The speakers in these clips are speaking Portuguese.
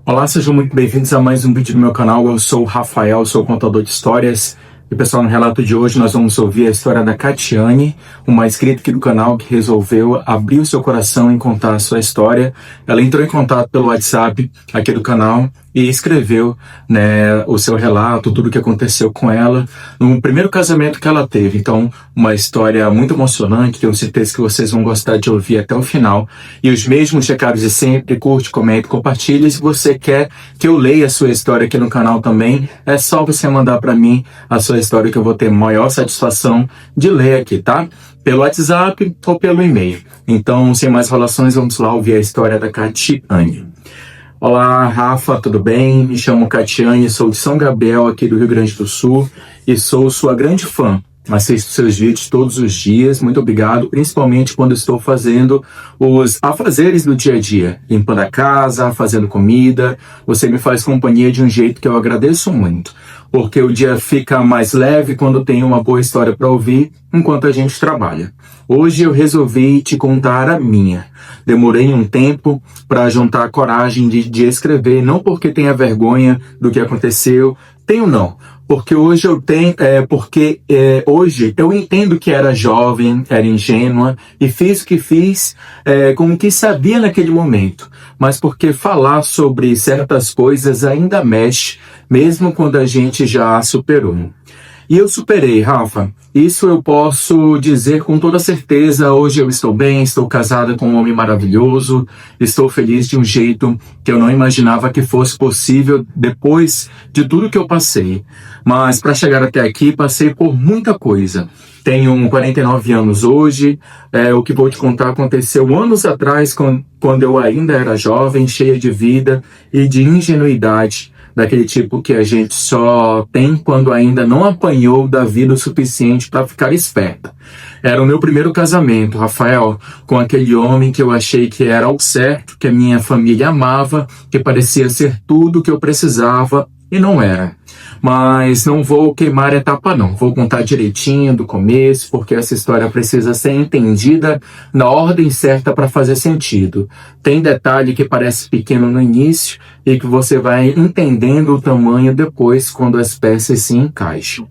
Olá, sejam muito bem-vindos a mais um vídeo do meu canal. Eu sou o Rafael, sou contador de histórias. E pessoal, no relato de hoje nós vamos ouvir a história da Catiane, uma inscrita aqui do canal que resolveu abrir o seu coração em contar a sua história. Ela entrou em contato pelo WhatsApp aqui do canal e escreveu, o seu relato, tudo o que aconteceu com ela no primeiro casamento que ela teve. Então, uma história muito emocionante, tenho certeza que vocês vão gostar de ouvir até o final. E os mesmos recados de sempre: curte, comente, compartilhe. Se você quer que eu leia a sua história aqui no canal também, é só você mandar para mim a sua história que eu vou ter maior satisfação de ler aqui, tá? Pelo WhatsApp ou pelo e-mail. Então, sem mais enrolações, vamos lá ouvir a história da Catiane. Olá, Rafa, tudo bem? Me chamo Catiane, sou de São Gabriel, aqui do Rio Grande do Sul, e sou sua grande fã. Assisto seus vídeos todos os dias, muito obrigado, principalmente quando estou fazendo os afazeres do dia a dia, limpando a casa, fazendo comida. Você me faz companhia de um jeito que eu agradeço muito, porque o dia fica mais leve quando tem uma boa história para ouvir enquanto a gente trabalha. Hoje eu resolvi te contar a minha. Demorei um tempo para juntar a coragem de escrever, não porque tenha vergonha do que aconteceu, tenho não. Porque hoje eu tenho, hoje eu entendo que era jovem, era ingênua e fiz o que fiz com o que sabia naquele momento. Mas porque falar sobre certas coisas ainda mexe, mesmo quando a gente já superou. E eu superei, Rafa. Isso eu posso dizer com toda certeza. Hoje eu estou bem, estou casada com um homem maravilhoso, estou feliz de um jeito que eu não imaginava que fosse possível depois de tudo que eu passei. Mas para chegar até aqui, passei por muita coisa. Tenho 49 anos hoje. O que vou te contar aconteceu anos atrás, quando eu ainda era jovem, cheia de vida e de ingenuidade, daquele tipo que a gente só tem quando ainda não apanhou da vida o suficiente para ficar esperta. Era o meu primeiro casamento, Rafael, com aquele homem que eu achei que era o certo, que a minha família amava, que parecia ser tudo o que eu precisava, e não era. Mas não vou queimar etapa não, vou contar direitinho do começo, porque essa história precisa ser entendida na ordem certa para fazer sentido. Tem detalhe que parece pequeno no início e que você vai entendendo o tamanho depois quando as peças se encaixam.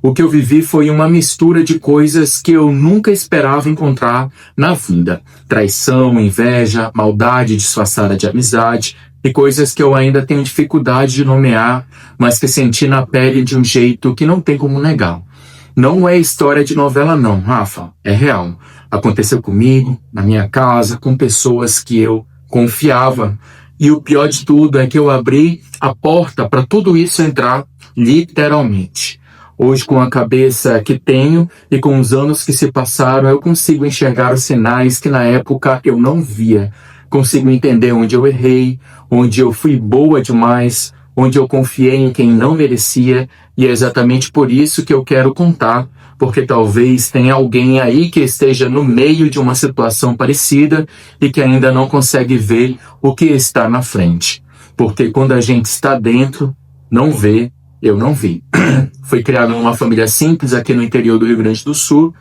O que eu vivi foi uma mistura de coisas que eu nunca esperava encontrar na vida. Traição, inveja, maldade disfarçada de amizade, e coisas que eu ainda tenho dificuldade de nomear, mas que senti na pele de um jeito que não tem como negar. Não é história de novela não, Rafa, é real. Aconteceu comigo, na minha casa, com pessoas que eu confiava. E o pior de tudo é que eu abri a porta para tudo isso entrar, literalmente. Hoje, com a cabeça que tenho e com os anos que se passaram, eu consigo enxergar os sinais que na época eu não via. Consigo entender onde eu errei, onde eu fui boa demais, onde eu confiei em quem não merecia, e é exatamente por isso que eu quero contar, porque talvez tenha alguém aí que esteja no meio de uma situação parecida e que ainda não consegue ver o que está na frente. Porque quando a gente está dentro, não vê, eu não vi. Fui criado numa família simples aqui no interior do Rio Grande do Sul,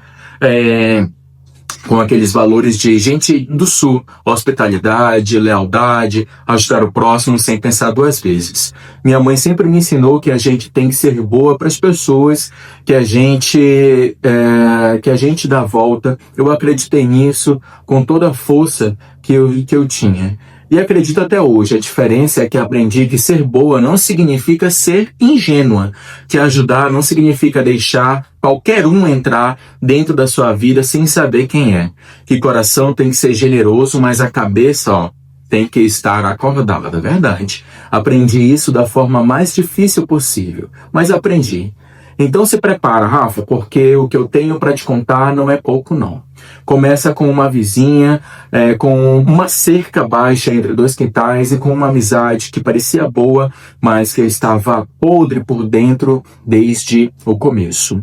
com aqueles valores de gente do Sul, hospitalidade, lealdade, ajudar o próximo sem pensar duas vezes. Minha mãe sempre me ensinou que a gente tem que ser boa para as pessoas, que a gente dá a volta. Eu acreditei nisso com toda a força que eu tinha. E acredito até hoje. A diferença é que aprendi que ser boa não significa ser ingênua, que ajudar não significa deixar qualquer um entrar dentro da sua vida sem saber quem é. Que coração tem que ser generoso, mas a cabeça, tem que estar acordada, é verdade. Aprendi isso da forma mais difícil possível, mas aprendi. Então se prepara, Rafa, porque o que eu tenho para te contar não é pouco não. Começa com uma vizinha, com uma cerca baixa entre dois quintais e com uma amizade que parecia boa, mas que estava podre por dentro desde o começo.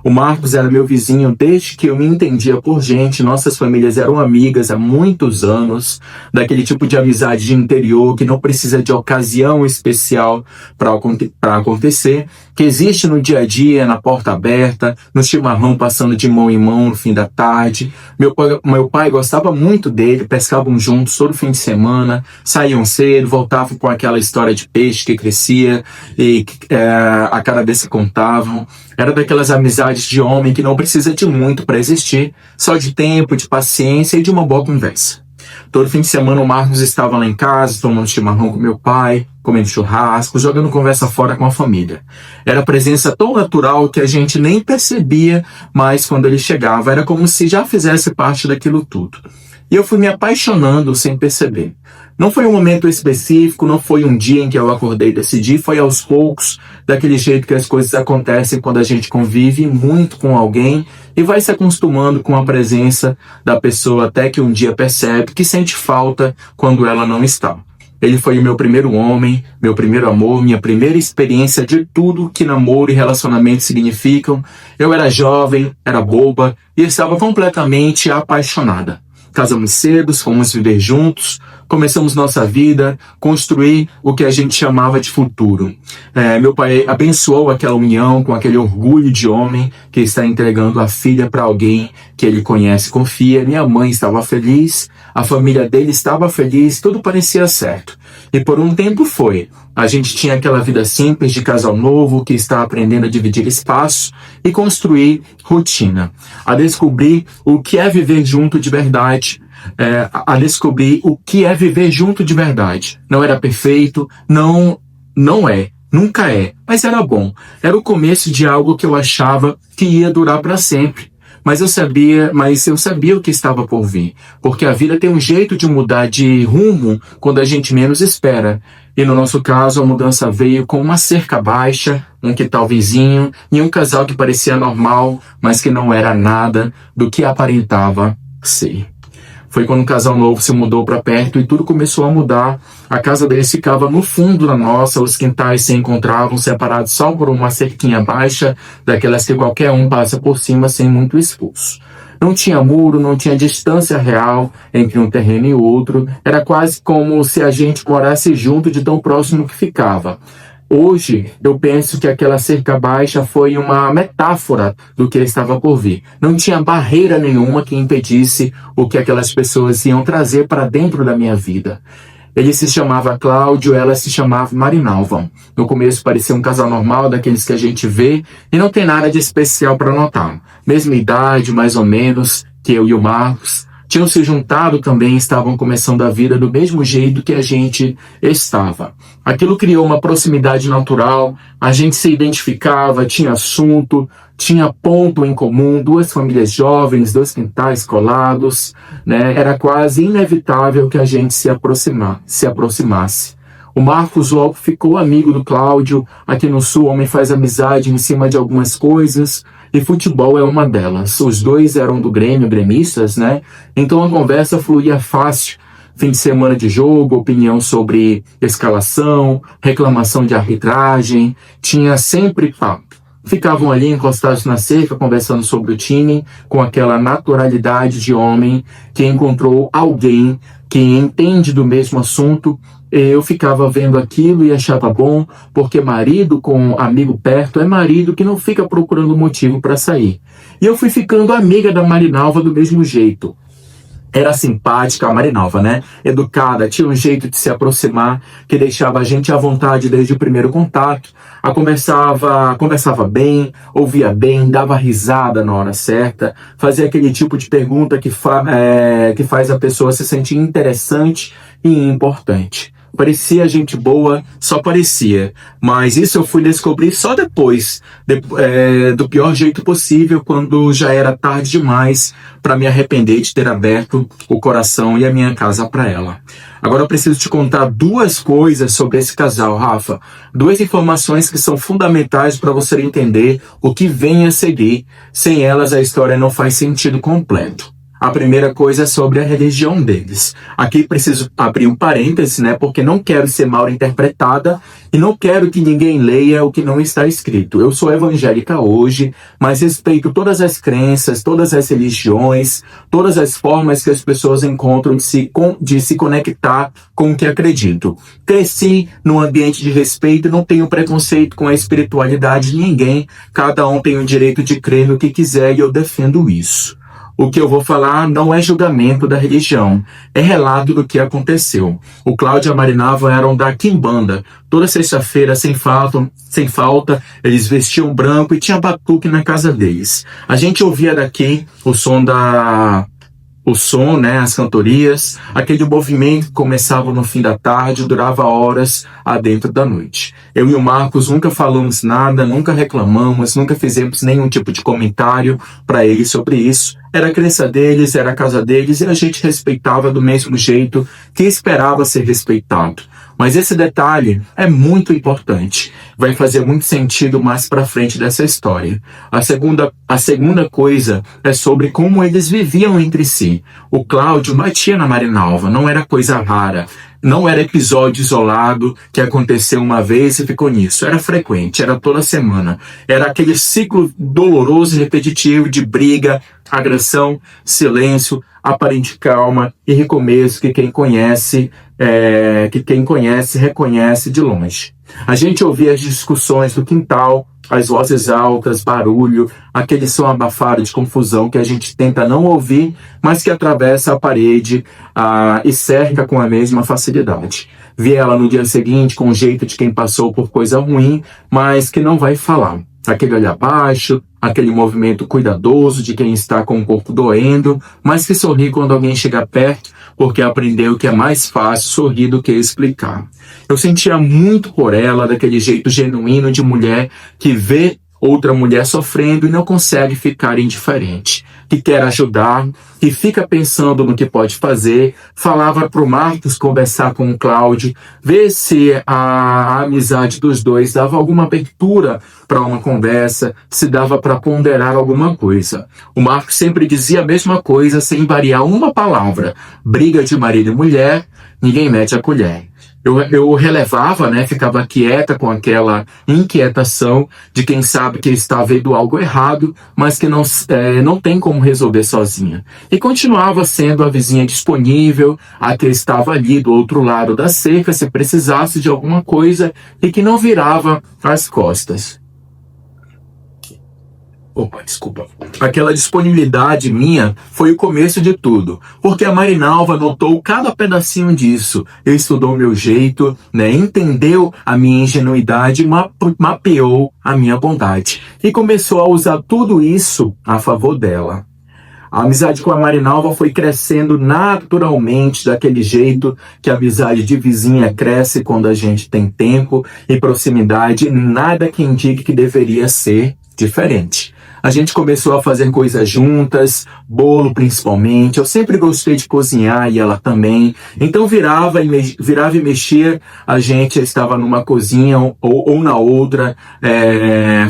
O Marcos era meu vizinho desde que eu me entendia por gente. Nossas famílias eram amigas há muitos anos, daquele tipo de amizade de interior que não precisa de ocasião especial para acontecer, que existe no dia a dia, na porta aberta, no chimarrão passando de mão em mão no fim da tarde. Meu pai gostava muito dele, pescavam juntos todo fim de semana, saíam cedo, voltavam com aquela história de peixe que crescia e a cada vez se contavam. Era daquelas amizades de homem que não precisa de muito para existir, só de tempo, de paciência e de uma boa conversa. Todo fim de semana o Marcos estava lá em casa, tomando chimarrão com meu pai, comendo churrasco, jogando conversa fora com a família. Era presença tão natural que a gente nem percebia, mas quando ele chegava era como se já fizesse parte daquilo tudo. E eu fui me apaixonando sem perceber. Não foi um momento específico, não foi um dia em que eu acordei e decidi, foi aos poucos, daquele jeito que as coisas acontecem quando a gente convive muito com alguém e vai se acostumando com a presença da pessoa até que um dia percebe que sente falta quando ela não está. Ele foi o meu primeiro homem, meu primeiro amor, minha primeira experiência de tudo que namoro e relacionamento significam. Eu era jovem, era boba e estava completamente apaixonada. Casamos cedo, fomos viver juntos, começamos nossa vida, construir o que a gente chamava de futuro. Meu pai abençoou aquela união com aquele orgulho de homem que está entregando a filha para alguém que ele conhece e confia. Minha mãe estava feliz, a família dele estava feliz, tudo parecia certo. E por um tempo foi. A gente tinha aquela vida simples de casal novo que está aprendendo a dividir espaço e construir rotina. A descobrir o que é viver junto de verdade. A descobrir o que é viver junto de verdade. Não era perfeito, não é, nunca é, mas era bom. Era o começo de algo que eu achava que ia durar para sempre. Mas eu sabia o que estava por vir, porque a vida tem um jeito de mudar de rumo quando a gente menos espera. E no nosso caso, a mudança veio com uma cerca baixa, um quintal vizinho e um casal que parecia normal, mas que não era nada do que aparentava ser. Foi quando um casal novo se mudou para perto e tudo começou a mudar. A casa deles ficava no fundo da nossa, os quintais se encontravam separados só por uma cerquinha baixa, daquelas que qualquer um passa por cima sem muito esforço. Não tinha muro, não tinha distância real entre um terreno e outro. Era quase como se a gente morasse junto de tão próximo que ficava. Hoje, eu penso que aquela cerca baixa foi uma metáfora do que estava por vir. Não tinha barreira nenhuma que impedisse o que aquelas pessoas iam trazer para dentro da minha vida. Ele se chamava Cláudio, ela se chamava Marinalva. No começo parecia um casal normal, daqueles que a gente vê, e não tem nada de especial para notar. Mesma idade, mais ou menos, que eu e o Marcos. Tinham se juntado também, estavam começando a vida do mesmo jeito que a gente estava. Aquilo criou uma proximidade natural, a gente se identificava, tinha assunto, tinha ponto em comum, duas famílias jovens, dois quintais colados, né? Era quase inevitável que a gente se aproximasse. O Marcos logo ficou amigo do Cláudio. Aqui no Sul, o homem faz amizade em cima de algumas coisas, e futebol é uma delas. Os dois eram do Grêmio, gremistas, né? Então a conversa fluía fácil. Fim de semana de jogo, opinião sobre escalação, reclamação de arbitragem, tinha sempre papo. Ficavam ali encostados na cerca, conversando sobre o time, com aquela naturalidade de homem que encontrou alguém que entende do mesmo assunto. Eu ficava vendo aquilo e achava bom, porque marido com amigo perto é marido que não fica procurando motivo para sair. E eu fui ficando amiga da Marinalva do mesmo jeito. Era simpática, a Marinalva, né? Educada, tinha um jeito de se aproximar que deixava a gente à vontade desde o primeiro contato. Conversava bem, ouvia bem, dava risada na hora certa, fazia aquele tipo de pergunta que faz a pessoa se sentir interessante e importante. Parecia gente boa, só parecia. Mas isso eu fui descobrir só depois, do pior jeito possível, quando já era tarde demais para me arrepender de ter aberto o coração e a minha casa para ela. Agora eu preciso te contar duas coisas sobre esse casal, Rafa. Duas informações que são fundamentais para você entender o que vem a seguir. Sem elas, a história não faz sentido completo. A primeira coisa é sobre a religião deles. Aqui preciso abrir um parêntese, né? Porque não quero ser mal interpretada e não quero que ninguém leia o que não está escrito. Eu sou evangélica hoje, mas respeito todas as crenças, todas as religiões, todas as formas que as pessoas encontram de se conectar com o que acredito. Cresci num ambiente de respeito, não tenho preconceito com a espiritualidade de ninguém. Cada um tem o direito de crer no que quiser e eu defendo isso. O que eu vou falar não é julgamento da religião, é relato do que aconteceu. O Cláudio e a Marinalva eram da Quimbanda. Toda sexta-feira, sem falta, eles vestiam branco e tinha batuque na casa deles. A gente ouvia daqui o som, né, as cantorias, aquele movimento que começava no fim da tarde, durava horas adentro da noite. Eu e o Marcos nunca falamos nada, nunca reclamamos, nunca fizemos nenhum tipo de comentário para eles sobre isso. Era a crença deles, era a casa deles e a gente respeitava do mesmo jeito que esperava ser respeitado. Mas esse detalhe é muito importante. Vai fazer muito sentido mais para frente dessa história. A segunda coisa é sobre como eles viviam entre si. O Cláudio batia na Marinalva, não era coisa rara. Não era episódio isolado que aconteceu uma vez e ficou nisso. Era frequente, era toda semana. Era aquele ciclo doloroso e repetitivo de briga, agressão, silêncio, aparente calma e recomeço que quem conhece reconhece de longe. A gente ouvia as discussões do quintal, as vozes altas, barulho, aquele som abafado de confusão que a gente tenta não ouvir, mas que atravessa a parede e cerca com a mesma facilidade. Vi ela no dia seguinte com o jeito de quem passou por coisa ruim, mas que não vai falar. Aquele olhar baixo, aquele movimento cuidadoso de quem está com o corpo doendo, mas que sorri quando alguém chega perto, porque aprendeu que é mais fácil sorrir do que explicar. Eu sentia muito por ela, daquele jeito genuíno de mulher que vê outra mulher sofrendo e não consegue ficar indiferente, que quer ajudar, que fica pensando no que pode fazer. Falava pro Marcos conversar com o Cláudio, ver se a amizade dos dois dava alguma abertura para uma conversa, se dava para ponderar alguma coisa. O Marcos sempre dizia a mesma coisa, sem variar uma palavra. Briga de marido e mulher, ninguém mete a colher. Eu relevava, né, ficava quieta com aquela inquietação de quem sabe que está vendo algo errado, mas que não tem como resolver sozinha. E continuava sendo a vizinha disponível, a que estava ali do outro lado da cerca se precisasse de alguma coisa e que não virava as costas. Opa, desculpa. Aquela disponibilidade minha foi o começo de tudo, porque a Marinalva notou cada pedacinho disso, estudou o meu jeito, né, entendeu a minha ingenuidade, mapeou a minha bondade e começou a usar tudo isso a favor dela. A amizade com a Marinalva foi crescendo naturalmente, daquele jeito que a amizade de vizinha cresce quando a gente tem tempo e proximidade, nada que indique que deveria ser diferente. A gente começou a fazer coisas juntas, bolo principalmente. Eu sempre gostei de cozinhar e ela também. Então virava e mexia, a gente estava numa cozinha ou na outra,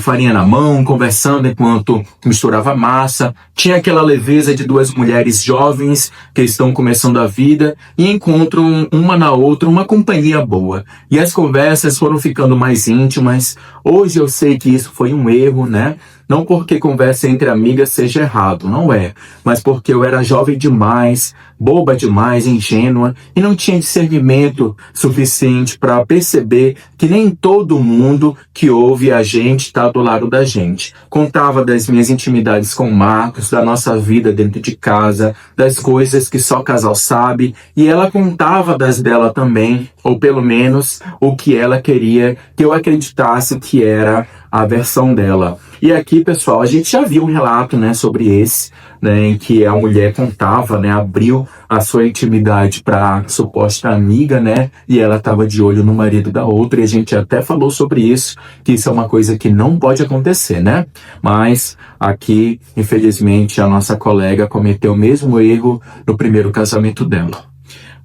farinha na mão, conversando enquanto misturava massa. Tinha aquela leveza de duas mulheres jovens que estão começando a vida e encontram uma na outra uma companhia boa. E as conversas foram ficando mais íntimas. Hoje eu sei que isso foi um erro, né? Não porque conversa entre amigas seja errado, não é. Mas porque eu era jovem demais, boba demais, ingênua, e não tinha discernimento suficiente para perceber que nem todo mundo que ouve a gente está do lado da gente. Contava das minhas intimidades com o Marcos, da nossa vida dentro de casa, das coisas que só casal sabe, e ela contava das dela também, ou pelo menos o que ela queria que eu acreditasse que era a versão dela. E aqui, pessoal, a gente já viu um relato, né, sobre esse, né, em que a mulher contava, né, abriu a sua intimidade para a suposta amiga, né, e ela estava de olho no marido da outra, e a gente até falou sobre isso, que isso é uma coisa que não pode acontecer, né, mas aqui, infelizmente, a nossa colega cometeu o mesmo erro no primeiro casamento dela.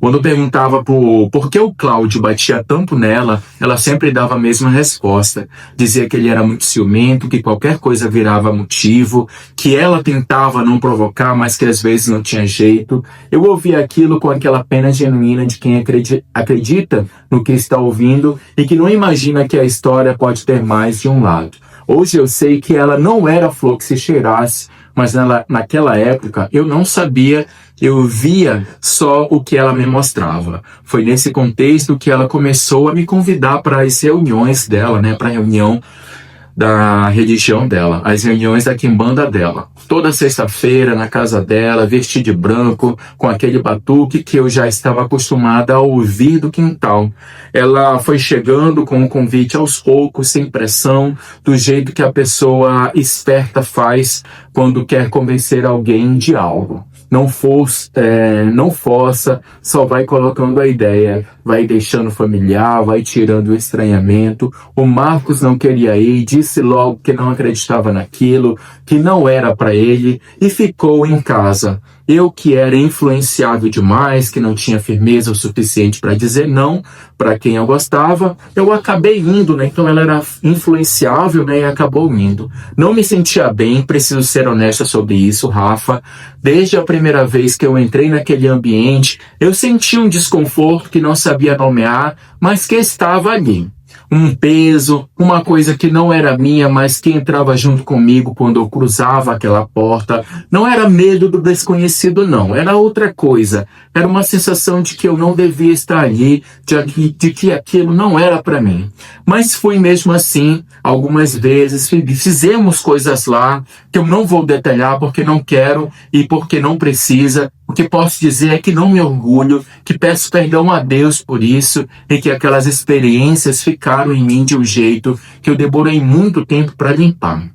Quando eu perguntava por que o Cláudio batia tanto nela, ela sempre dava a mesma resposta. Dizia que ele era muito ciumento, que qualquer coisa virava motivo, que ela tentava não provocar, mas que às vezes não tinha jeito. Eu ouvia aquilo com aquela pena genuína de quem acredita no que está ouvindo e que não imagina que a história pode ter mais de um lado. Hoje eu sei que ela não era flor que se cheirasse, mas naquela época eu não sabia, eu via só o que ela me mostrava. Foi nesse contexto que ela começou a me convidar para as reuniões dela, né, para a reunião da religião dela, as reuniões da quimbanda dela. Toda sexta-feira na casa dela, vestida de branco, com aquele batuque que eu já estava acostumada a ouvir do quintal. Ela foi chegando com um convite aos poucos, sem pressão, do jeito que a pessoa esperta faz quando quer convencer alguém de algo. Não força, só vai colocando a ideia, vai deixando familiar, vai tirando o estranhamento. O Marcos não queria ir, disse logo que não acreditava naquilo, que não era para ele e ficou em casa. Eu que era influenciável demais, que não tinha firmeza o suficiente para dizer não para quem eu gostava, eu acabei indo, né? Então ela era influenciável, né? E acabou indo. Não me sentia bem, preciso ser honesta sobre isso, Rafa. Desde a primeira vez que eu entrei naquele ambiente, eu senti um desconforto que não sabia nomear, mas que estava ali. Um peso, uma coisa que não era minha, mas que entrava junto comigo quando eu cruzava aquela porta. Não era medo do desconhecido, não. Era outra coisa. Era uma sensação de que eu não devia estar ali, de que aquilo não era para mim. Mas fui mesmo assim, algumas vezes, fizemos coisas lá, que eu não vou detalhar porque não quero e porque não precisa. O que posso dizer é que não me orgulho, que peço perdão a Deus por isso e que aquelas experiências ficaram em mim de um jeito que eu demorei muito tempo para limpar.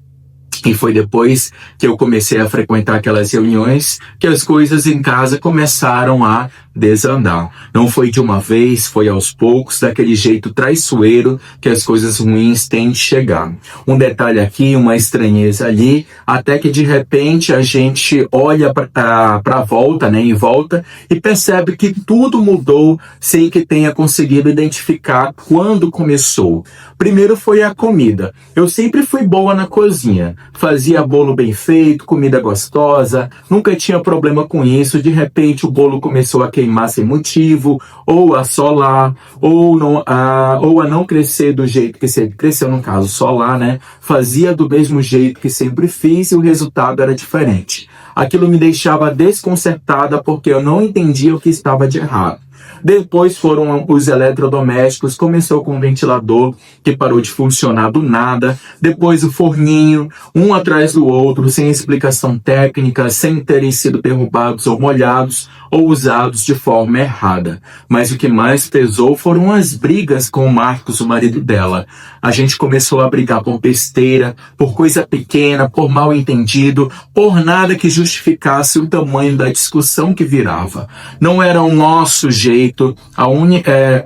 E foi depois que eu comecei a frequentar aquelas reuniões que as coisas em casa começaram a desandar. Não foi de uma vez, foi aos poucos, daquele jeito traiçoeiro que as coisas ruins têm de chegar. Um detalhe aqui, uma estranheza ali, até que de repente a gente olha para a volta, né, em volta, e percebe que tudo mudou sem que tenha conseguido identificar quando começou. Primeiro foi a comida. Eu sempre fui boa na cozinha. Fazia bolo bem feito, comida gostosa, nunca tinha problema com isso. De repente o bolo começou a queimar sem motivo, ou a solar, ou a não crescer do jeito que sempre cresceu, no caso solar, né? Fazia do mesmo jeito que sempre fiz e o resultado era diferente. Aquilo me deixava desconcertada porque eu não entendia o que estava de errado. Depois foram os eletrodomésticos, começou com o ventilador que parou de funcionar do nada, depois o forninho, um atrás do outro, sem explicação técnica, sem terem sido derrubados ou molhados ou usados de forma errada. Mas o que mais pesou foram as brigas com o Marcos, o marido dela. A gente começou a brigar por besteira, por coisa pequena, por mal entendido, por nada que justificasse o tamanho da discussão que virava. Não era o nosso jeito,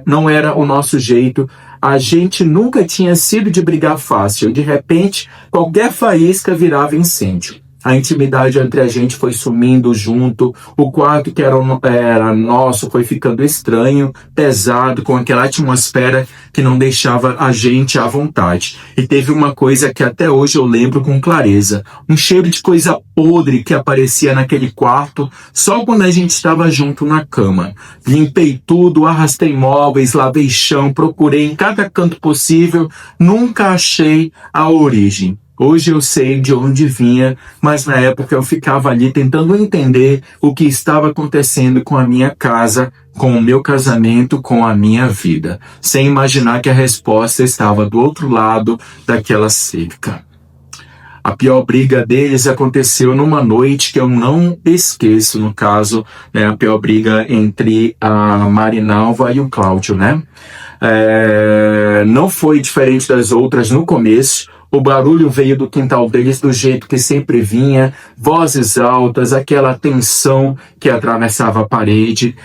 não era o nosso jeito. A gente nunca tinha sido de brigar fácil. De repente, qualquer faísca virava incêndio. A intimidade entre a gente foi sumindo junto, o quarto que era nosso foi ficando estranho, pesado, com aquela atmosfera que não deixava a gente à vontade. E teve uma coisa que até hoje eu lembro com clareza, um cheiro de coisa podre que aparecia naquele quarto só quando a gente estava junto na cama. Limpei tudo, arrastei móveis, lavei chão, procurei em cada canto possível, nunca achei a origem. Hoje eu sei de onde vinha, mas na época eu ficava ali tentando entender o que estava acontecendo com a minha casa, com o meu casamento, com a minha vida, sem imaginar que a resposta estava do outro lado daquela cerca. A pior briga deles aconteceu numa noite que eu não esqueço, no caso, né, a pior briga entre a Marinalva e o Cláudio, né? Não foi diferente das outras no começo. O barulho veio do quintal deles do jeito que sempre vinha, vozes altas, aquela tensão que atravessava a parede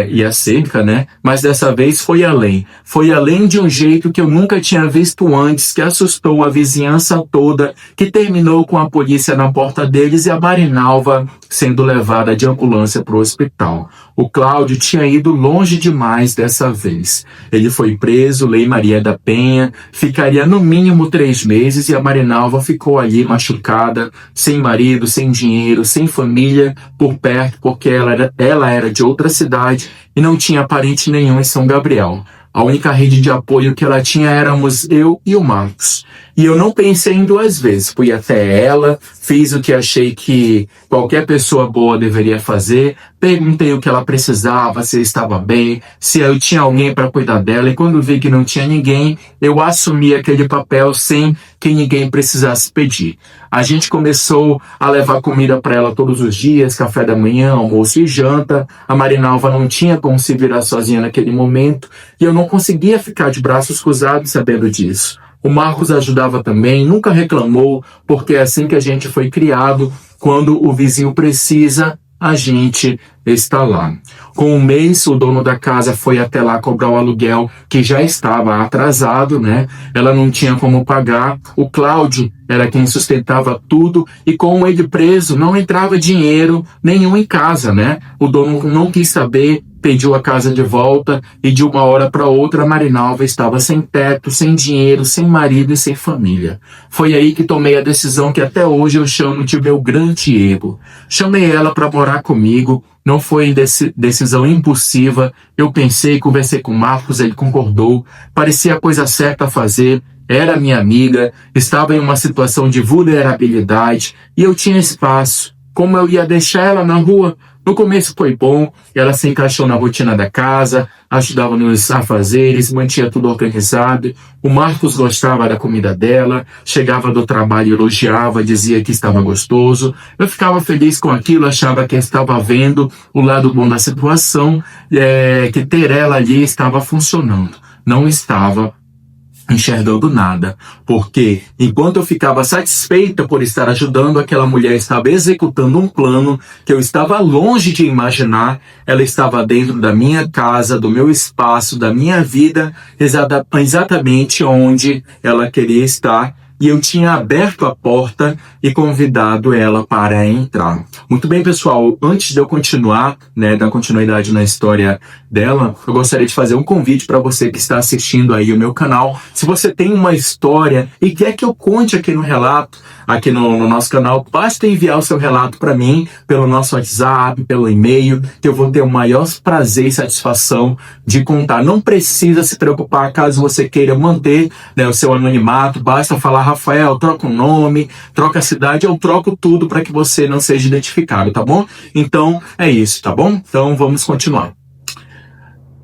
e a cerca, né? Mas dessa vez foi além de um jeito que eu nunca tinha visto antes, que assustou a vizinhança toda, que terminou com a polícia na porta deles e a Marinalva sendo levada de ambulância para o hospital. O Cláudio tinha ido longe demais dessa vez. Ele foi preso, Lei Maria da Penha, ficaria no mínimo 3 meses e a Marinalva ficou ali machucada, sem marido, sem dinheiro, sem família por perto, porque ela era de outra cidade e não tinha parente nenhum em São Gabriel. A única rede de apoio que ela tinha éramos eu e o Marcos. E eu não pensei em 2 vezes. Fui até ela, fiz o que achei que qualquer pessoa boa deveria fazer, perguntei o que ela precisava, se estava bem, se eu tinha alguém para cuidar dela, e quando vi que não tinha ninguém, eu assumi aquele papel sem que ninguém precisasse pedir. A gente começou a levar comida para ela todos os dias, café da manhã, almoço e janta. A Marinalva não tinha como se virar sozinha naquele momento, e eu não conseguia ficar de braços cruzados sabendo disso. O Marcos ajudava também, nunca reclamou, porque é assim que a gente foi criado. Quando o vizinho precisa, a gente está lá. Com 1 mês, o dono da casa foi até lá cobrar o aluguel, que já estava atrasado, né? Ela não tinha como pagar. O Cláudio era quem sustentava tudo, e com ele preso, não entrava dinheiro nenhum em casa, né? O dono não quis saber, pediu a casa de volta, e de uma hora para outra a Marinalva estava sem teto, sem dinheiro, sem marido e sem família. Foi aí que tomei a decisão que até hoje eu chamo de meu grande erro. Chamei ela para morar comigo. Não foi decisão impulsiva. Eu pensei, conversei com o Marcos, ele concordou. Parecia a coisa certa a fazer. Era minha amiga, estava em uma situação de vulnerabilidade e eu tinha espaço. Como eu ia deixar ela na rua? No começo foi bom, ela se encaixou na rotina da casa, ajudava nos afazeres, mantinha tudo organizado. O Marcos gostava da comida dela, chegava do trabalho e elogiava, dizia que estava gostoso. Eu ficava feliz com aquilo, achava que estava vendo o lado bom da situação, que ter ela ali estava funcionando. Não estava enxergando nada, porque enquanto eu ficava satisfeita por estar ajudando, aquela mulher estava executando um plano que eu estava longe de imaginar. Ela estava dentro da minha casa, do meu espaço, da minha vida, exatamente onde ela queria estar. E eu tinha aberto a porta e convidado ela para entrar. Muito bem, pessoal, antes de eu continuar, dar continuidade na história dela, eu gostaria de fazer um convite para você que está assistindo aí o meu canal. Se você tem uma história e quer que eu conte aqui no relato, aqui no nosso canal, basta enviar o seu relato para mim pelo nosso WhatsApp, pelo e-mail, que eu vou ter o maior prazer e satisfação de contar. Não precisa se preocupar caso você queira manter o seu anonimato, basta falar: Rafael, troca o nome, troca a cidade, eu troco tudo para que você não seja identificado, tá bom? Então, é isso, tá bom? Então, vamos continuar.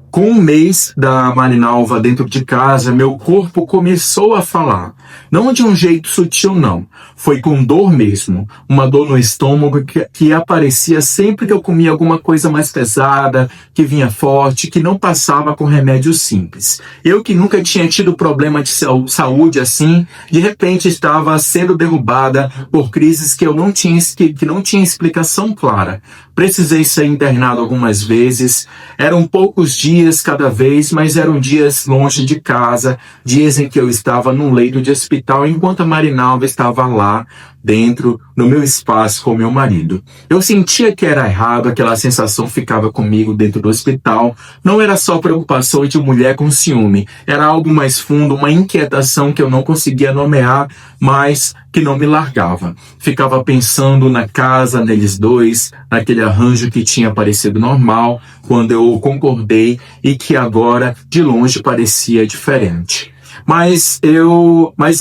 Com 1 mês da Marinalva dentro de casa, meu corpo começou a falar. Não de um jeito sutil, não. Foi com dor mesmo. Uma dor no estômago que aparecia sempre que eu comia alguma coisa mais pesada, que vinha forte, que não passava com remédio simples. Eu que nunca tinha tido problema de saúde assim, de repente estava sendo derrubada por crises que não tinha explicação clara. Precisei ser internado algumas vezes. Eram poucos dias cada vez, mas eram dias longe de casa, dias em que eu estava num leito de hospital, enquanto a Marinalva estava lá dentro, no meu espaço com meu marido. Eu sentia que era errado, aquela sensação ficava comigo dentro do hospital. Não era só preocupação de mulher com ciúme, era algo mais fundo, uma inquietação que eu não conseguia nomear, mas que não me largava. Ficava pensando na casa, neles dois, naquele arranjo que tinha parecido normal, quando eu concordei e que agora, de longe, parecia diferente. Mas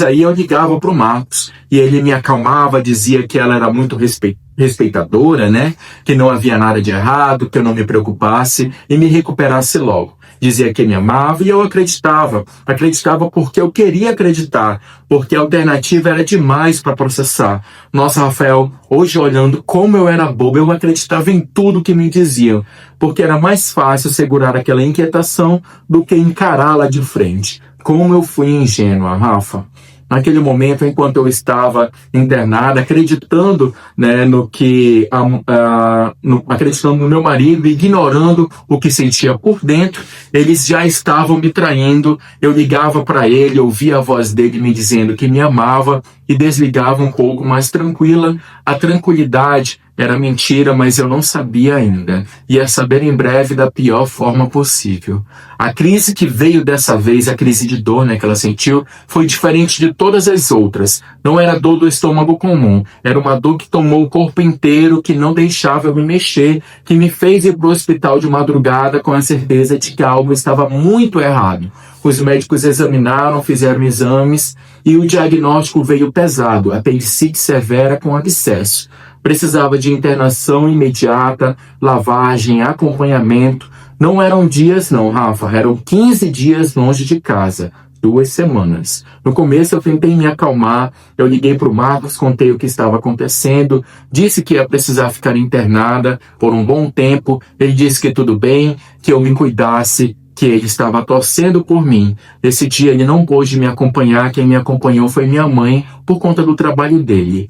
aí eu ligava pro Marcos e ele me acalmava, dizia que ela era muito respeitadora, que não havia nada de errado, que eu não me preocupasse e me recuperasse logo. Dizia que me amava e eu acreditava. Acreditava porque eu queria acreditar, porque a alternativa era demais para processar. Nossa, Rafael, hoje olhando como eu era bobo, eu acreditava em tudo que me diziam, porque era mais fácil segurar aquela inquietação do que encará-la de frente. Como eu fui ingênua, Rafa. naquele momento, enquanto eu estava internada, acreditando, né, acreditando no meu marido, ignorando o que sentia por dentro, eles já estavam me traindo. Eu ligava para ele, ouvia a voz dele me dizendo que me amava e desligava um pouco mais tranquila. A tranquilidade era mentira, mas eu não sabia ainda. Ia saber em breve da pior forma possível. A crise que veio dessa vez, a crise de dor, né, que ela sentiu, foi diferente de todas as outras. Não era dor do estômago comum. Era uma dor que tomou o corpo inteiro, que não deixava eu me mexer, que me fez ir para o hospital de madrugada com a certeza de que algo estava muito errado. Os médicos examinaram, fizeram exames e o diagnóstico veio pesado, apendicite severa com abscesso. Precisava de internação imediata, lavagem, acompanhamento. Não eram dias não, Rafa, eram 15 dias longe de casa, 2 semanas. No começo eu tentei me acalmar, eu liguei para o Marcos, contei o que estava acontecendo, disse que ia precisar ficar internada por um bom tempo, ele disse que tudo bem, que eu me cuidasse, que ele estava torcendo por mim. Esse dia ele não pôde me acompanhar, quem me acompanhou foi minha mãe, por conta do trabalho dele.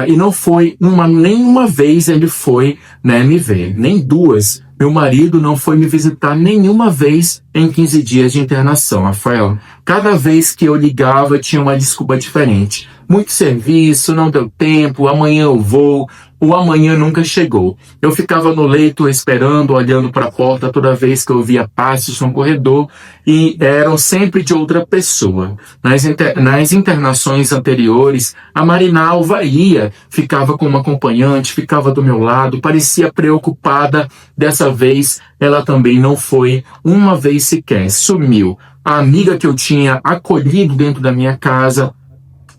E não foi nenhuma vez ele foi, né, me ver, nem duas. Meu marido não foi me visitar nenhuma vez em 15 dias de internação, Rafael. Cada vez que eu ligava tinha uma desculpa diferente. Muito serviço, não deu tempo, amanhã eu vou. O amanhã nunca chegou. Eu ficava no leito esperando, olhando para a porta toda vez que eu via passos no corredor e eram sempre de outra pessoa. Nas internações anteriores, a Marinalva ia, ficava com uma acompanhante, ficava do meu lado, parecia preocupada. Dessa vez, ela também não foi uma vez sequer, sumiu. A amiga que eu tinha acolhido dentro da minha casa,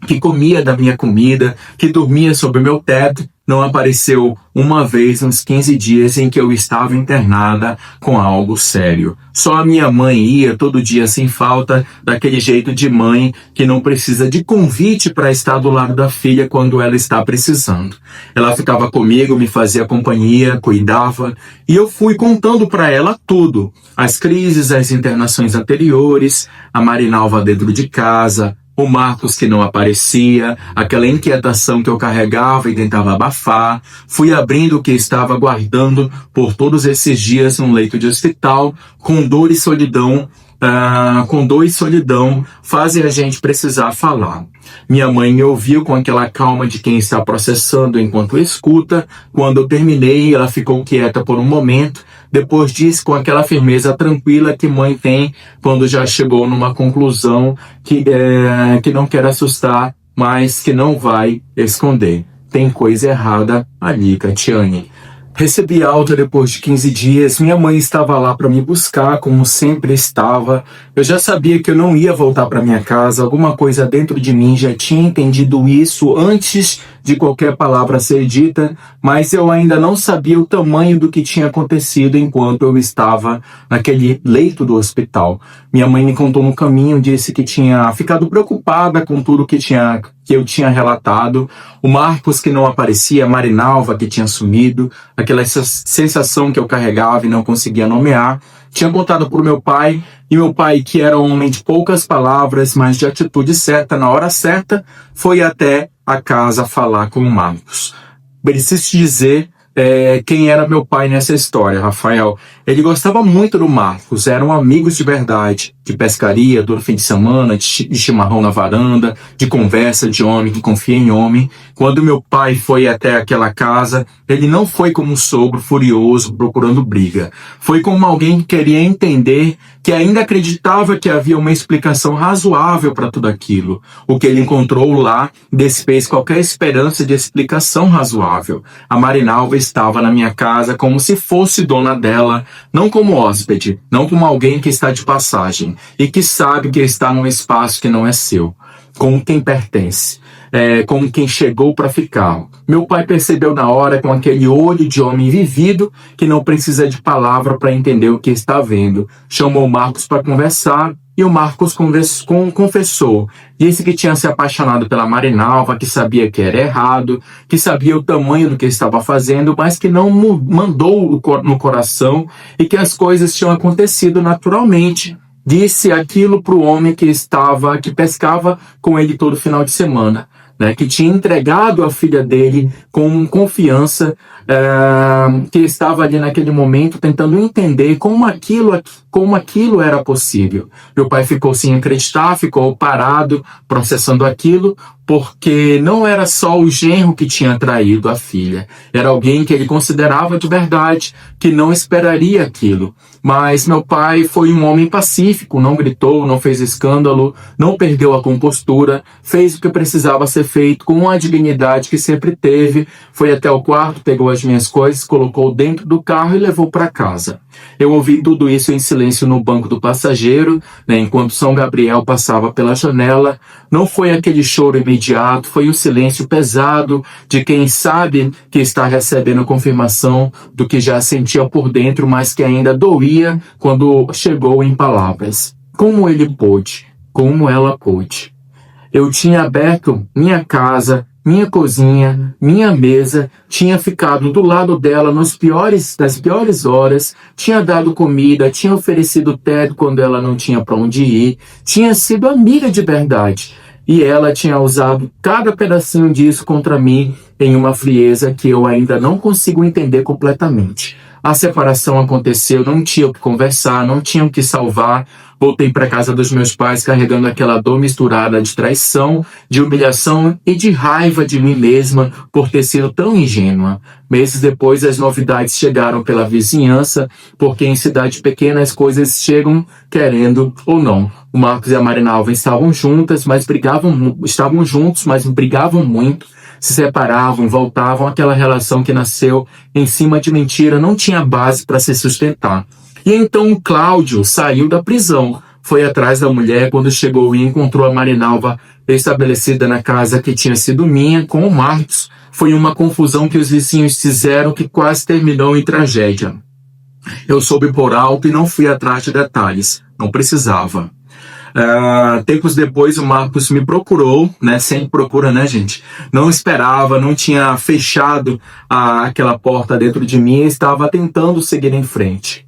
que comia da minha comida, que dormia sob o meu teto, não apareceu uma vez nos 15 dias em que eu estava internada com algo sério. Só a minha mãe ia todo dia sem falta, daquele jeito de mãe que não precisa de convite para estar do lado da filha quando ela está precisando. Ela ficava comigo, me fazia companhia, cuidava, e eu fui contando para ela tudo. As crises, as internações anteriores, a Marinalva dentro de casa, o Marcos que não aparecia, aquela inquietação que eu carregava e tentava abafar. Fui abrindo o que estava guardando por todos esses dias num leito de hospital, com dor e solidão. Com dor e solidão fazem a gente precisar falar. Minha mãe me ouviu com aquela calma de quem está processando enquanto escuta. Quando eu terminei, ela ficou quieta por um momento. Depois disse com aquela firmeza tranquila que mãe tem quando já chegou numa conclusão que não quer assustar, mas que não vai esconder. Tem coisa errada ali, Catiane. Recebi alta depois de 15 dias, minha mãe estava lá para me buscar, como sempre estava. Eu já sabia que eu não ia voltar para minha casa, alguma coisa dentro de mim já tinha entendido isso antes de qualquer palavra ser dita, mas eu ainda não sabia o tamanho do que tinha acontecido enquanto eu estava naquele leito do hospital. Minha mãe me contou no caminho, disse que tinha ficado preocupada com tudo que eu tinha relatado, o Marcos que não aparecia, a Marinalva que tinha sumido, aquela sensação que eu carregava e não conseguia nomear. Tinha contado para o meu pai, e meu pai, que era um homem de poucas palavras, mas de atitude certa, na hora certa, foi até a casa falar com o Marcos. Preciso te dizer quem era meu pai nessa história, Rafael. Ele gostava muito do Marcos, eram amigos de verdade, de pescaria, do fim de semana, de chimarrão na varanda, de conversa de homem que confia em homem. Quando meu pai foi até aquela casa, ele não foi como um sogro furioso procurando briga. Foi como alguém que queria entender, que ainda acreditava que havia uma explicação razoável para tudo aquilo. O que ele encontrou lá desfez qualquer esperança de explicação razoável. A Marinalva estava na minha casa como se fosse dona dela, não como hóspede, não como alguém que está de passagem e que sabe que está num espaço que não é seu, como quem pertence, como quem chegou para ficar. Meu pai percebeu na hora, com aquele olho de homem vivido, que não precisa de palavra para entender o que está vendo. Chamou o Marcos para conversar e o Marcos confessou. Disse que tinha se apaixonado pela Marinalva, que sabia que era errado, que sabia o tamanho do que estava fazendo, mas que não mandou no coração e que as coisas tinham acontecido naturalmente. disse aquilo para o homem que pescava com ele todo final de semana, né, que tinha entregado a filha dele com confiança, que estava ali naquele momento tentando entender como aquilo era possível. Meu pai ficou sem acreditar, ficou parado, processando aquilo, porque não era só o genro que tinha traído a filha, era alguém que ele considerava de verdade, que não esperaria aquilo. Mas meu pai foi um homem pacífico, não gritou, não fez escândalo, não perdeu a compostura, fez o que precisava ser feito com a dignidade que sempre teve, foi até o quarto, pegou as minhas coisas, colocou dentro do carro e levou para casa. Eu ouvi tudo isso em silêncio no banco do passageiro, né, enquanto São Gabriel passava pela janela. Não foi aquele choro imediato, foi o silêncio pesado de quem sabe que está recebendo confirmação do que já sentia por dentro, mas que ainda doía quando chegou em palavras. Como ele pôde? Como ela pôde? Eu tinha aberto minha casa, minha cozinha, minha mesa, tinha ficado do lado dela nas piores horas, tinha dado comida, tinha oferecido teto quando ela não tinha para onde ir, tinha sido amiga de verdade. E ela tinha usado cada pedacinho disso contra mim em uma frieza que eu ainda não consigo entender completamente. A separação aconteceu, não tinha o que conversar, não tinha o que salvar. Voltei para casa dos meus pais carregando aquela dor misturada de traição, de humilhação e de raiva de mim mesma por ter sido tão ingênua. Meses depois, as novidades chegaram pela vizinhança, porque em cidade pequena as coisas chegam querendo ou não. O Marcos e a Marinalva estavam juntos, mas brigavam muito. Se separavam, voltavam, aquela relação que nasceu em cima de mentira, não tinha base para se sustentar. E então o Cláudio saiu da prisão, foi atrás da mulher quando chegou e encontrou a Marinalva estabelecida na casa que tinha sido minha com o Marcos. Foi uma confusão que os vizinhos fizeram que quase terminou em tragédia. Eu soube por alto e não fui atrás de detalhes, não precisava. Tempos depois o Marcos me procurou, né? Sempre procura, né, gente? Não esperava, não tinha fechado aquela porta dentro de mim e estava tentando seguir em frente.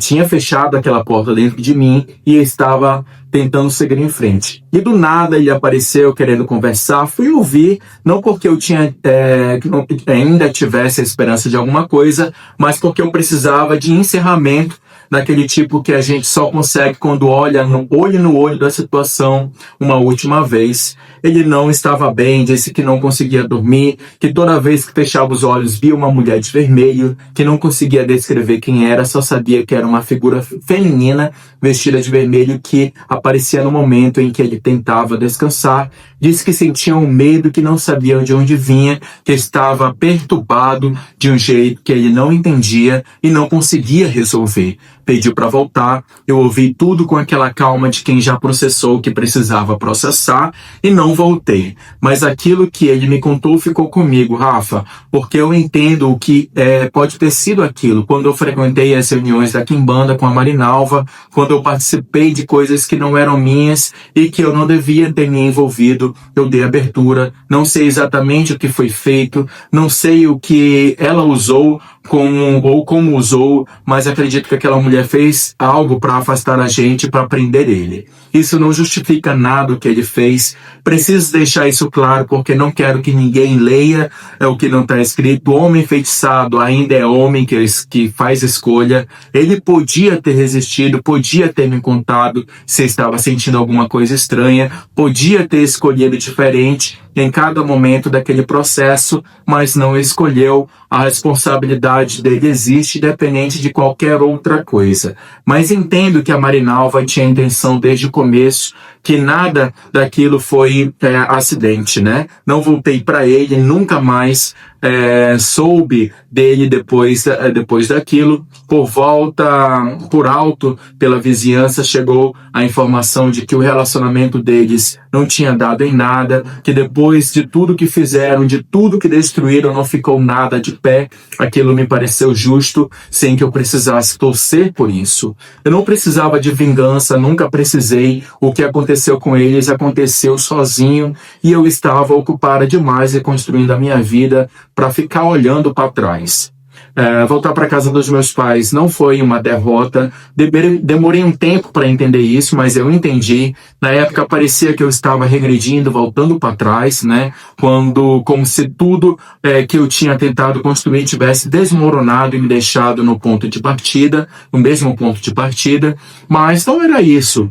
Tinha fechado aquela porta dentro de mim e estava tentando seguir em frente. E do nada ele apareceu querendo conversar. Fui ouvir, não porque eu ainda tivesse a esperança de alguma coisa, mas porque eu precisava de encerramento daquele tipo que a gente só consegue quando olha no olho da situação uma última vez. Ele não estava bem, disse que não conseguia dormir, que toda vez que fechava os olhos via uma mulher de vermelho, que não conseguia descrever quem era, só sabia que era uma figura feminina vestida de vermelho que aparecia no momento em que ele tentava descansar. Disse que sentia um medo que não sabia de onde vinha, que estava perturbado de um jeito que ele não entendia e não conseguia resolver. Pediu para voltar, eu ouvi tudo com aquela calma de quem já processou o que precisava processar e não voltei. Mas aquilo que ele me contou ficou comigo, Rafa, porque eu entendo o que pode ter sido aquilo. Quando eu frequentei as reuniões da Quimbanda com a Marinalva, quando eu participei de coisas que não eram minhas e que eu não devia ter me envolvido, eu dei abertura, não sei exatamente o que foi feito, não sei o que ela usou como usou, mas acredito que aquela mulher fez algo para afastar a gente, para prender ele. Isso não justifica nada o que ele fez. Preciso deixar isso claro, porque não quero que ninguém leia o que não está escrito. O homem enfeitiçado ainda é homem que faz escolha. Ele podia ter resistido, podia ter me contado se estava sentindo alguma coisa estranha, podia ter escolhido diferente em cada momento daquele processo, mas não escolheu. A responsabilidade dele existe independente de qualquer outra coisa. Mas entendo que a Marinalva tinha a intenção desde o começo, que nada daquilo foi acidente, né? Não voltei para ele, nunca mais soube dele depois daquilo. Por alto, pela vizinhança, chegou a informação de que o relacionamento deles não tinha dado em nada, que depois de tudo que fizeram, de tudo que destruíram, não ficou nada de pé. Aquilo me pareceu justo, sem que eu precisasse torcer por isso. Eu não precisava de vingança, nunca precisei. O que aconteceu com eles aconteceu sozinho e eu estava ocupada demais reconstruindo a minha vida para ficar olhando para trás. Voltar para casa dos meus pais não foi uma derrota. Demorei um tempo para entender isso, mas eu entendi. Na época parecia que eu estava regredindo, voltando para trás, né? Como se tudo que eu tinha tentado construir tivesse desmoronado e me deixado no ponto de partida, no mesmo ponto de partida. Mas não era isso.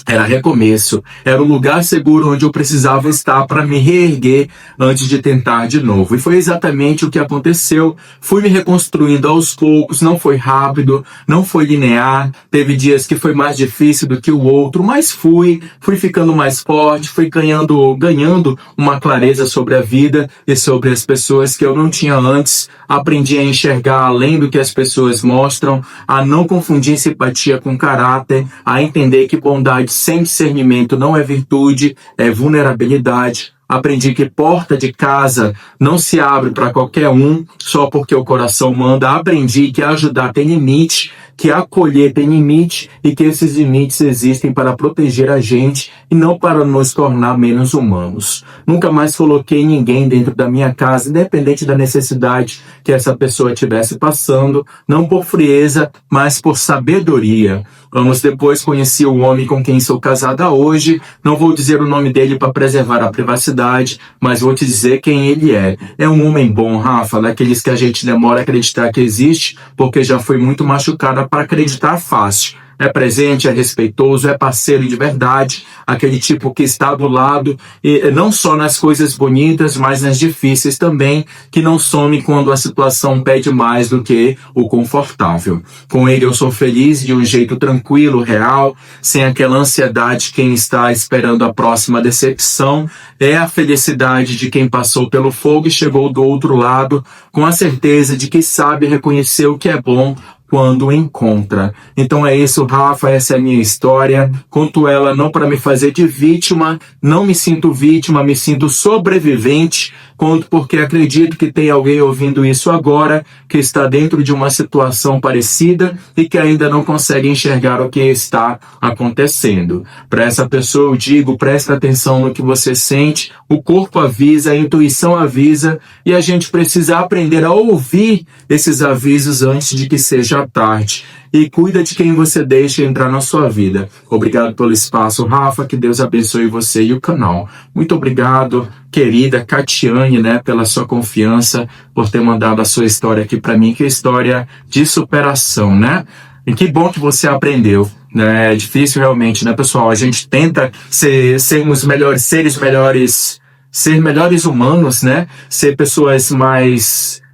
Era recomeço, era o lugar seguro onde eu precisava estar para me reerguer antes de tentar de novo. E foi exatamente o que aconteceu. Fui me reconstruindo aos poucos, não foi rápido, não foi linear. Teve dias que foi mais difícil do que o outro, mas fui ficando mais forte, fui ganhando uma clareza sobre a vida e sobre as pessoas que eu não tinha antes. Aprendi a enxergar além do que as pessoas mostram, a não confundir simpatia com caráter, a entender que bondade sem discernimento não é virtude, é vulnerabilidade. Aprendi que porta de casa não se abre para qualquer um, só porque o coração manda. Aprendi que ajudar tem limite, que acolher tem limite e que esses limites existem para proteger a gente e não para nos tornar menos humanos. Nunca mais coloquei ninguém dentro da minha casa, independente da necessidade que essa pessoa estivesse passando, não por frieza, mas por sabedoria. Anos depois conheci o homem com quem sou casada hoje. Não vou dizer o nome dele para preservar a privacidade, mas vou te dizer quem ele é. É um homem bom, Rafa, daqueles que a gente demora a acreditar que existe, porque já foi muito machucada para acreditar fácil. É presente, é respeitoso, é parceiro de verdade, aquele tipo que está do lado, e não só nas coisas bonitas, mas nas difíceis também, que não some quando a situação pede mais do que o confortável. Com ele eu sou feliz de um jeito tranquilo, real, sem aquela ansiedade de quem está esperando a próxima decepção. É a felicidade de quem passou pelo fogo e chegou do outro lado, com a certeza de que sabe reconhecer o que é bom quando encontra. Então é isso, Rafa, essa é a minha história. Conto ela não para me fazer de vítima, não me sinto vítima, me sinto sobrevivente. Conto porque acredito que tem alguém ouvindo isso agora, que está dentro de uma situação parecida e que ainda não consegue enxergar o que está acontecendo. Para essa pessoa eu digo, presta atenção no que você sente, o corpo avisa, a intuição avisa e a gente precisa aprender a ouvir esses avisos antes de que seja tarde. E cuida de quem você deixa entrar na sua vida. Obrigado pelo espaço, Rafa, que Deus abençoe você e o canal. Muito obrigado, querida Catiane, pela sua confiança, por ter mandado a sua história aqui para mim, que é história de superação, E que bom que você aprendeu. É difícil realmente, pessoal? A gente tenta sermos melhores seres, ser melhores humanos, Ser pessoas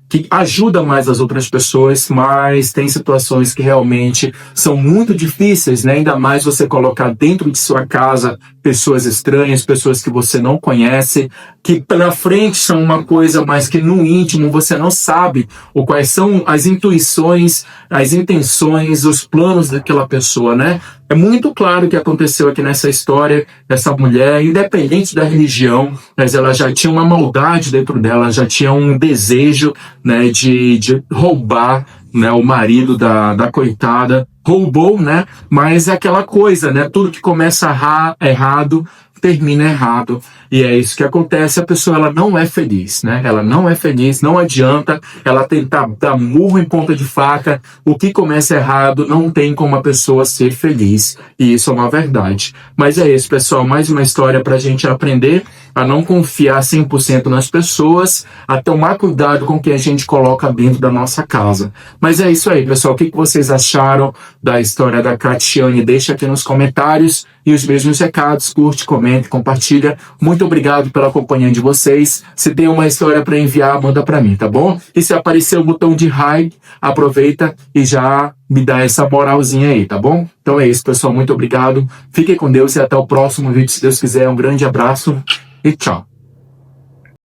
que ajudam mais as outras pessoas, mas tem situações que realmente são muito difíceis, Ainda mais você colocar dentro de sua casa pessoas estranhas, pessoas que você não conhece, que pela frente são uma coisa, mas que no íntimo você não sabe quais são as intuições, as intenções, os planos daquela pessoa, É muito claro o que aconteceu aqui nessa história, essa mulher, independente da religião, mas ela já tinha uma maldade dentro dela, já tinha um desejo, de roubar, o marido da coitada. Roubou, mas é aquela coisa, tudo que começa errado, termina errado. E é isso que acontece, a pessoa ela não é feliz, Ela não é feliz, não adianta ela tentar dar murro em ponta de faca. O que começa errado não tem como a pessoa ser feliz. E isso é uma verdade. Mas é isso, pessoal, mais uma história pra gente aprender a não confiar 100% nas pessoas, a tomar cuidado com o que a gente coloca dentro da nossa casa. Mas é isso aí, pessoal. O que vocês acharam da história da Catiane? Deixa aqui nos comentários. E os mesmos recados, curte, comente, compartilha. Muito obrigado pela companhia de vocês. Se tem uma história para enviar, manda para mim, tá bom? E se aparecer o botão de like, aproveita e já me dá essa moralzinha aí, tá bom? Então é isso, pessoal. Muito obrigado. Fiquem com Deus e até o próximo vídeo, se Deus quiser. Um grande abraço e tchau.